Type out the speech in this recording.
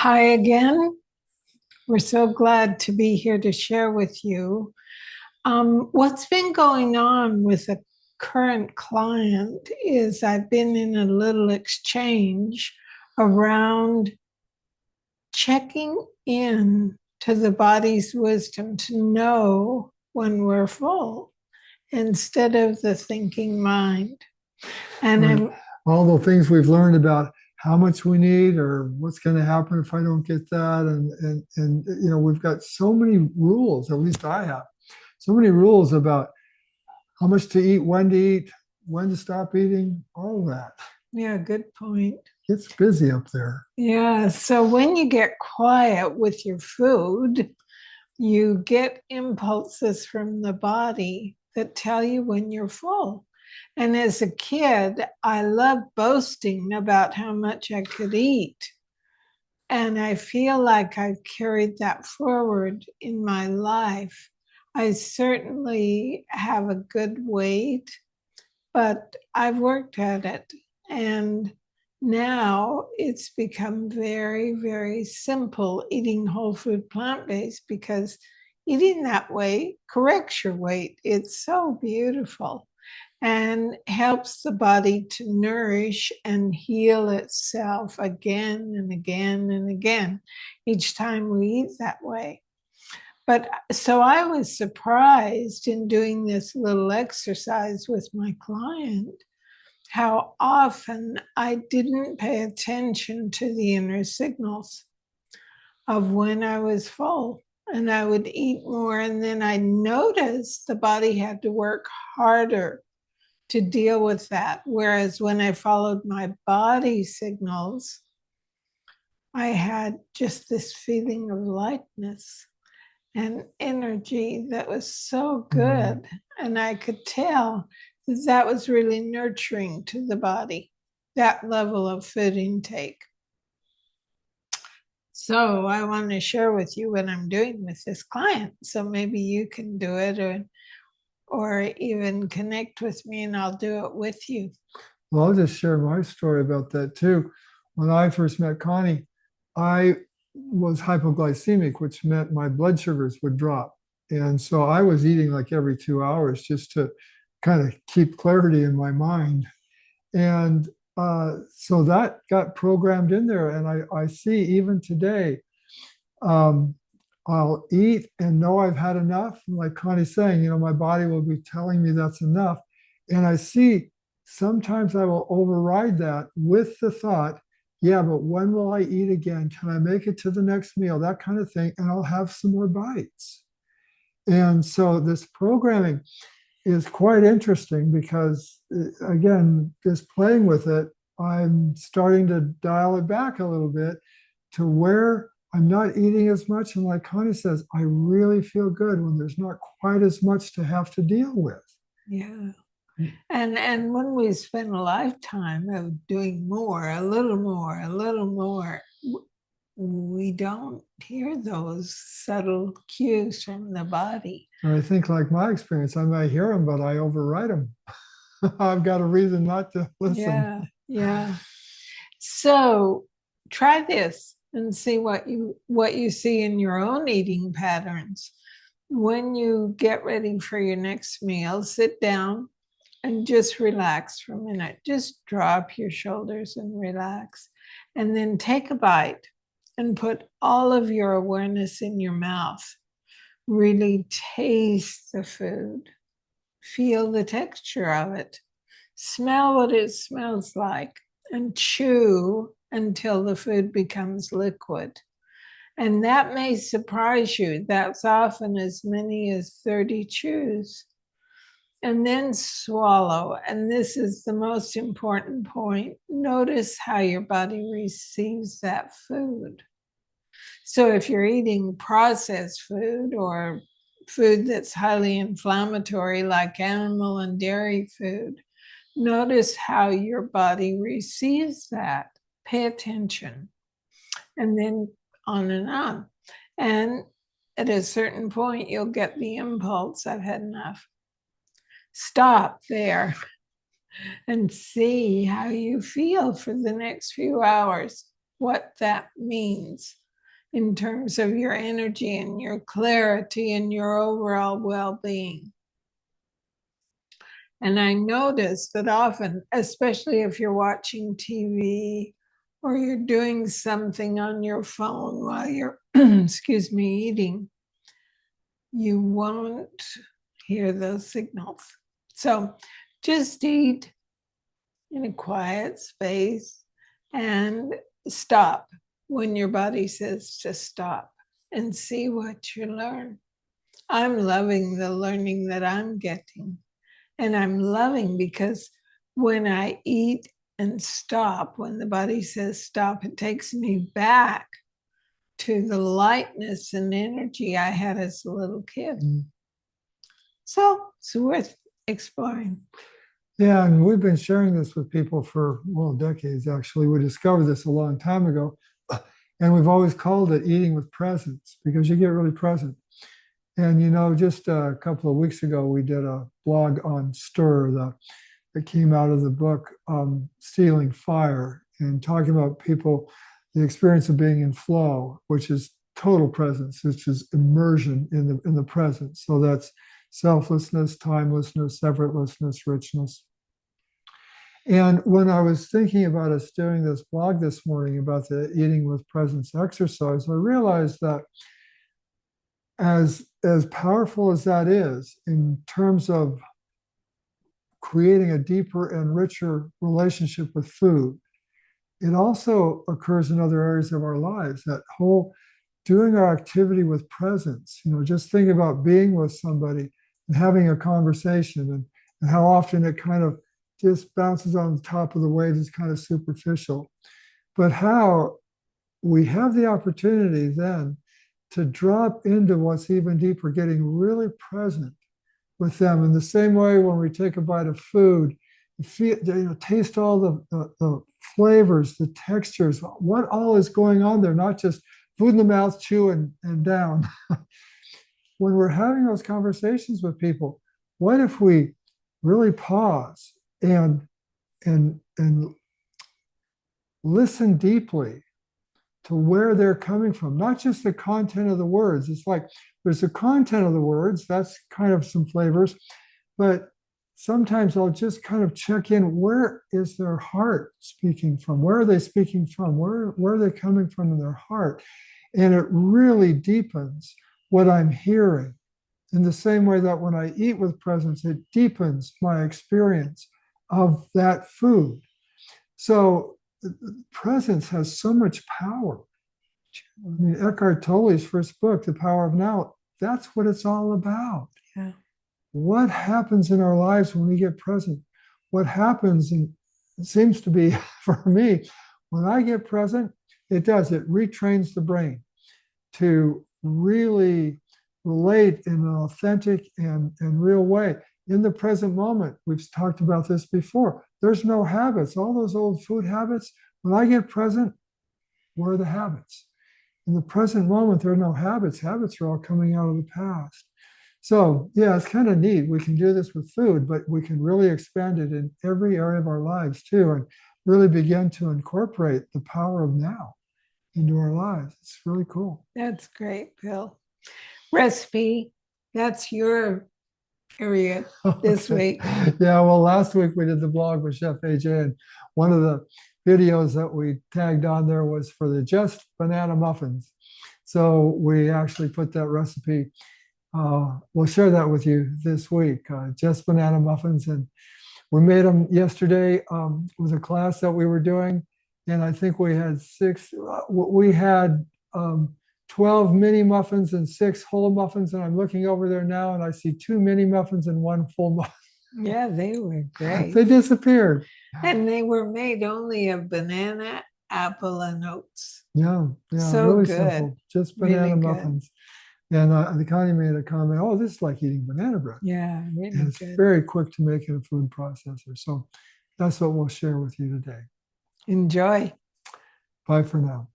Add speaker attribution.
Speaker 1: Hi again. We're so glad to be here to share with you. What's been going on with a current client is I've been in a little exchange around checking in to the body's wisdom to know when we're full instead of the thinking mind. And
Speaker 2: Right.
Speaker 1: I'm
Speaker 2: All the things we've learned about how much we need or what's going to happen if I don't get that. And we've got so many rules, at least I have, so many rules about how much to eat, when to stop eating, all that.
Speaker 1: Yeah, good point.
Speaker 2: It's busy up there.
Speaker 1: Yeah, so when you get quiet with your food, you get impulses from the body that tell you when you're full. And as a kid, I loved boasting about how much I could eat. And I feel like I've carried that forward in my life. I certainly have a good weight, but I've worked at it. And now it's become very, very simple eating whole food plant based because eating that way corrects your weight. It's so beautiful and helps the body to nourish and heal itself again and again and again each time we eat that way. But so I was surprised in doing this little exercise with my client how often I didn't pay attention to the inner signals of when I was full. And I would eat more. And then I noticed the body had to work harder to deal with that. Whereas when I followed my body signals, I had just this feeling of lightness and energy that was so
Speaker 2: Mm.
Speaker 1: good. And I could tell that that was really nurturing to the body, that level of food intake. So I want to share with you what I'm doing with this client. So maybe you can do it or even connect with me and I'll do it with you.
Speaker 2: Well, I'll just share my story about that too. When I first met Connie, I was hypoglycemic, which meant my blood sugars would drop. And so I was eating like every 2 hours just to kind of keep clarity in my mind. And so that got programmed in there. And I see even today, um, I'll eat and know I've had enough. Like Connie's saying, my body will be telling me that's enough. And I see sometimes I will override that with the thought, yeah, but when will I eat again? Can I make it to the next meal? That kind of thing. And I'll have some more bites. And so this programming is quite interesting because, again, just playing with it, I'm starting to dial it back a little bit to where I'm not eating as much. And like Connie says, I really feel good when there's not quite as much to have to deal with.
Speaker 1: Yeah. And when we spend a lifetime of doing more, a little more, a little more, we don't hear those subtle cues from the body.
Speaker 2: And I think, like my experience, I might hear them, but I override them. I've got a reason not to listen.
Speaker 1: Yeah, yeah. So try this and see what you see in your own eating patterns. When you get ready for your next meal, sit down and just relax for a minute. Just drop your shoulders and relax. And then take a bite and put all of your awareness in your mouth. Really taste the food, feel the texture of it, smell what it smells like, and chew until the food becomes liquid. And that may surprise you. That's often as many as 30 chews. And then swallow. And this is the most important point. Notice how your body receives that food. So if you're eating processed food or food that's highly inflammatory, like animal and dairy food, notice how your body receives that. Pay attention. And then on and on. And at a certain point, you'll get the impulse I've had enough. Stop there and see how you feel for the next few hours. what that means in terms of your energy and your clarity and your overall well-being. And I notice that often, especially if you're watching TV or you're doing something on your phone while you're, excuse me, eating, you won't hear those signals. So just eat in a quiet space and stop when your body says to stop and see what you learn. I'm loving the learning that I'm getting. And I'm loving because when I eat and stop, when the body says stop, it takes me back to the lightness and energy I had as a little kid. So it's worth exploring.
Speaker 2: Yeah, and we've been sharing this with people for, well, decades, actually. We discovered this a long time ago. And we've always called it eating with presence because you get really present. And, you know, just a couple of weeks ago, we did a blog on Stir that came out of the book, Stealing Fire, and talking about people, the experience of being in flow, which is total presence, which is immersion in the present. So that's selflessness, timelessness, separateness, richness. And when I was thinking about us doing this blog this morning about the eating with presence exercise, I realized that as powerful as that is in terms of creating a deeper and richer relationship with food, it also occurs in other areas of our lives. That whole doing our activity with presence, you know, just think about being with somebody and having a conversation and how often it kind of just bounces on the top of the waves is kind of superficial. But how we have the opportunity then to drop into what's even deeper, getting really present with them. In the same way, when we take a bite of food, you feel, you know, taste all the flavors, the textures, what all is going on there, not just food in the mouth, chew and down. When we're having those conversations with people, what if we really pause and listen deeply to where they're coming from, not just the content of the words. It's like there's the content of the words, that's kind of some flavors, but sometimes I'll just kind of check in, where is their heart speaking from? Where are they speaking from? Where are they coming from in their heart? And it really deepens what I'm hearing. In the same way that when I eat with presence, it deepens my experience of that food. So presence has so much power. I mean, Eckhart Tolle's first book, The Power of Now, that's what it's all about.
Speaker 1: Yeah.
Speaker 2: What happens in our lives when we get present? What happens, and it seems to be for me, when I get present, it retrains the brain to really relate in an authentic and real way. In the present moment, we've talked about this before, there's no habits. All those old food habits, when I get present, where are the habits? In the present moment, there are no habits. Habits are all coming out of the past. So yeah, it's kind of neat. We can do this with food, but we can really expand it in every area of our lives too, and really begin to incorporate the power of now into our lives. It's really cool.
Speaker 1: That's great, Bill. Recipe, that's your area this week.
Speaker 2: Yeah, well, last week we did the blog with Chef AJ, and one of the videos that we tagged on there was for the Just Banana Muffins. So we actually put that recipe, we'll share that with you this week, Just Banana Muffins. And we made them yesterday with a class that we were doing. And I think we had 12 mini muffins and 6 whole muffins. And I'm looking over there now and I see 2 mini muffins and 1 full muffin.
Speaker 1: Yeah, they were great.
Speaker 2: They disappeared.
Speaker 1: And they were made only of banana, apple, and oats.
Speaker 2: Yeah,
Speaker 1: So
Speaker 2: really
Speaker 1: good.
Speaker 2: simple. Just banana
Speaker 1: Really good.
Speaker 2: muffins. And Connie made a comment, oh, this is like eating banana bread.
Speaker 1: Yeah, really
Speaker 2: And it's
Speaker 1: good.
Speaker 2: very quick to make in a food processor. So that's what we'll share with you today.
Speaker 1: Enjoy.
Speaker 2: Bye for now.